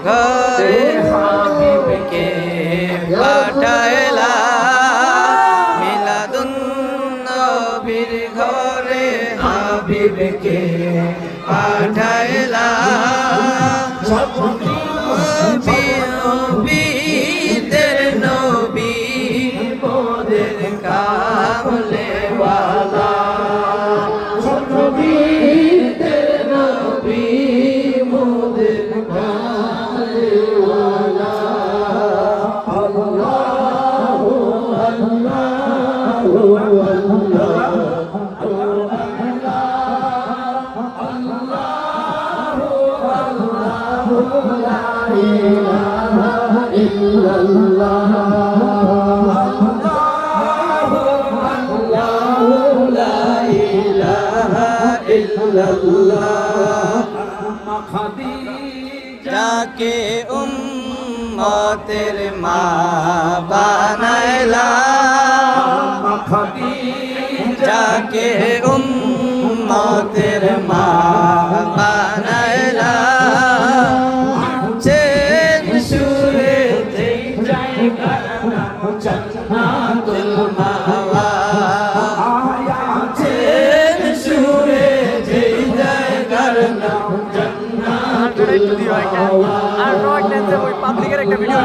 ঘরে হাবিবকে পাঠাইলা মিলাদুন নবীর ঘরে হাবিবকে পাঠাইলা নবীদের নবী মোদের কামলে ওয়ালা নবীদের নবী মোদের কামলে ওয়ালা আল্লাহু আল্লাহু যাকে উম্মতের মা বানাইলা যাকে উম্মতের মা বানাইলা চেন সুরে যেই জায়গার নাম জান্নাতুল মাওয়া চেন সুরে যেই জায়গার নাম জান্নাতুল মাওয়া আর রক ড্যান্সে ওই পাবলিকের একটা ভিডিও